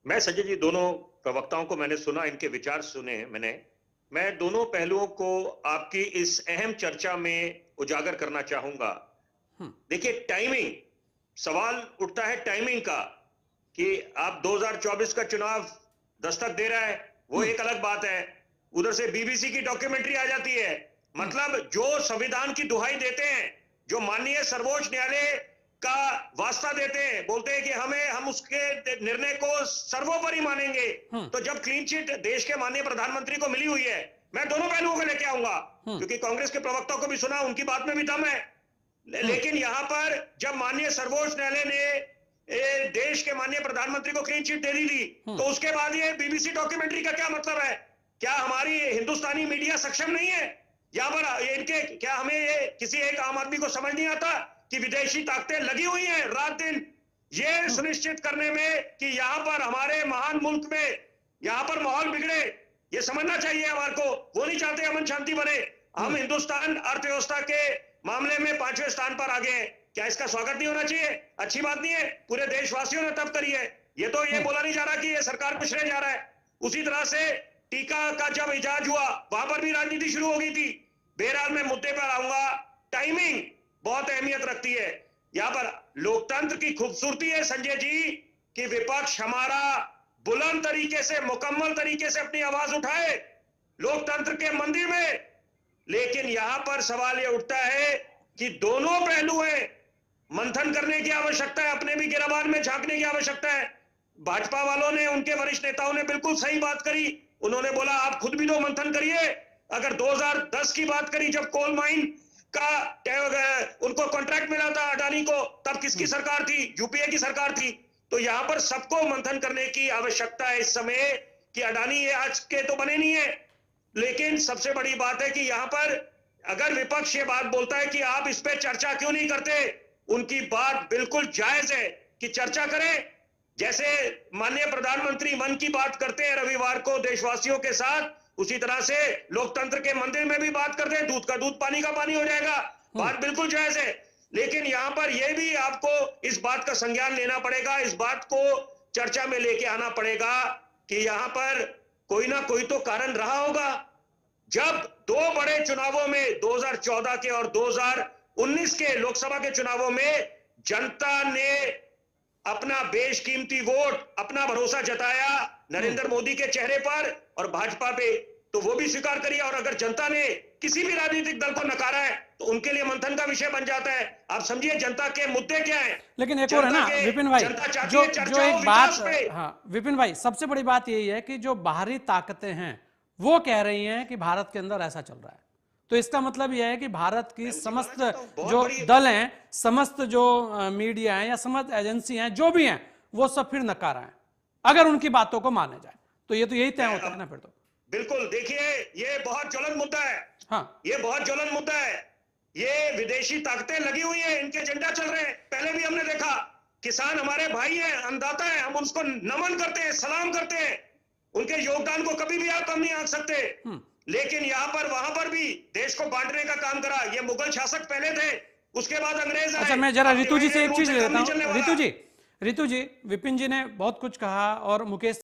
मैं संजय जी दोनों प्रवक्ताओं को मैंने सुना, इनके विचार सुने मैंने। मैं दोनों पहलुओं को आपकी इस अहम चर्चा में उजागर करना चाहूंगा। हम्म। देखिए, टाइमिंग, सवाल उठता है टाइमिंग का कि आप 2024 का चुनाव दस्तक दे रहा है, वो हम्म। एक अलग बात है। उधर से बीबीसी की डॉक्यूमेंट्री आ जाती है। हम्म। मतलब जो संविधान की दुहाई देते हैं, जो माननीय सर्वोच्च न्यायालय का वास्ता देते हैं, बोलते हैं कि हम उसके निर्णय को सर्वोपरि मानेंगे। हम्म। तो जब क्लीन चिट देश के माननीय प्रधानमंत्री को मिली हुई है, मैं दोनों पहलुओं को लेके आऊंगा, हम्म। क्योंकि कांग्रेस के प्रवक्ता को भी सुना, उनकी बात में भी दम है। हम्म। लेकिन यहां पर जब माननीय सर्वोच्च न्यायालय ने देश के माननीय प्रधानमंत्री को क्लीन चिट दे दी थी, हम्म। तो उसके बाद ये बीबीसी डॉक्यूमेंट्री का क्या मतलब है? क्या हमारी हिंदुस्तानी मीडिया सक्षम नहीं है? यहाँ पर इनके क्या हमें ये किसी एक आम आदमी को समझ नहीं आता कि विदेशी ताकतें लगी हुई हैं रात दिन ये हम्म। सुनिश्चित करने में कि यहाँ पर हमारे महान मुल्क में यहाँ पर माहौल बिगड़े? ये समझना चाहिए हमारे को। वो नहीं चाहते अमन शांति बने। हम हिंदुस्तान अर्थव्यवस्था के मामले में 5वें स्थान पर आ गए हैं। क्या इसका स्वागत नहीं होना चाहिए? अच्छी बात नहीं है? पूरे देशवासियों ने तब करी है। ये तो ये बोला नहीं जा रहा कि ये सरकार कुछ नहीं जा रहा है। उसी तरह से टीका का जब इजाज हुआ, वहां पर भी राजनीति शुरू हो गई थी। बहरहाल मैं मुद्दे पर आऊंगा। टाइमिंग बहुत अहमियत रखती है। यहां पर लोकतंत्र की खूबसूरती है संजय जी कि विपक्ष हमारा बुलंद तरीके से, मुकम्मल तरीके से अपनी आवाज उठाए लोकतंत्र के मंदिर में। लेकिन यहां पर सवाल यह उठता है कि दोनों पहलू हैं। मंथन करने की आवश्यकता है, अपने भी गिरबान में झांकने की आवश्यकता है। भाजपा वालों ने, उनके वरिष्ठ नेताओं ने बिल्कुल सही बात करी। उन्होंने बोला आप खुद भी तो मंथन करिए। अगर 2010 की बात करी, जब कोल माइन का उनको कॉन्ट्रैक्ट मिला था अडानी को, तब किसकी सरकार थी? यूपीए की सरकार थी। तो यहां पर सबको मंथन करने की आवश्यकता है इस समय कि अडानी ये आज के तो बने नहीं है। लेकिन सबसे बड़ी बात है कि यहां पर अगर विपक्ष ये बात बोलता है कि आप इस पे चर्चा क्यों नहीं करते, उनकी बात बिल्कुल जायज है कि चर्चा करें। जैसे माननीय प्रधानमंत्री मन की बात करते हैं रविवार को देशवासियों के साथ, उसी तरह से लोकतंत्र के मंदिर में भी बात करते हैं। दूध का दूध, पानी का पानी हो जाएगा। बात बिल्कुल जायज है। लेकिन यहां पर यह भी आपको इस बात का संज्ञान लेना पड़ेगा, इस बात को चर्चा में लेके आना पड़ेगा कि यहां पर कोई ना कोई तो कारण रहा होगा। जब दो बड़े चुनावों में 2014 के और 2019 के लोकसभा के चुनावों में जनता ने अपना बेशकीमती वोट, अपना भरोसा जताया नरेंद्र मोदी के चेहरे पर और भाजपा पे, तो वो भी स्वीकार करिए। और अगर जनता ने किसी भी राजनीतिक दल को नकारा है तो उनके लिए मंथन का विषय बन जाता है। आप समझिए जनता के मुद्दे क्या हैं। लेकिन एक और है ना विपिन भाई, जनता चाहती जो है जो चर्चा हो एक बात, विकास पे। हाँ विपिन भाई, सबसे बड़ी बात यही है कि जो बाहरी ताकतें हैं वो कह रही हैं कि भारत के अंदर ऐसा चल रहा है। तो इसका मतलब यह है कि भारत की समस्त जो दल हैं, समस्त जो मीडिया हैं या समस्त एजेंसी हैं, जो भी हैं, वो सब फिर नकारा है अगर उनकी बातों को माने जाए। तो ये तो यही तय होता है ना फिर तो। बिल्कुल, देखिए ये बहुत ज्वलंत मुद्दा है। हाँ, ये बहुत ज्वलंत मुद्दा है। ये विदेशी ताकतें लगी हुई हैं, इनके एजेंडा चल रहे हैं। पहले भी हमने देखा, किसान हमारे भाई हैं, अन्नदाता हैं, हम उसको नमन करते हैं, सलाम करते हैं। उनके योगदान को कभी भी आप कम नहीं आंक सकते। लेकिन यहां पर वहां पर भी देश को बांटने का काम करा। ये मुगल शासक पहले थे, उसके बाद अंग्रेज आए। अच्छा मैं जरा अब रितु जी से एक रूप चीज से ले काम लेता नहीं चलने हूँ। वाला। रितु जी, विपिन जी ने बहुत कुछ कहा और मुकेश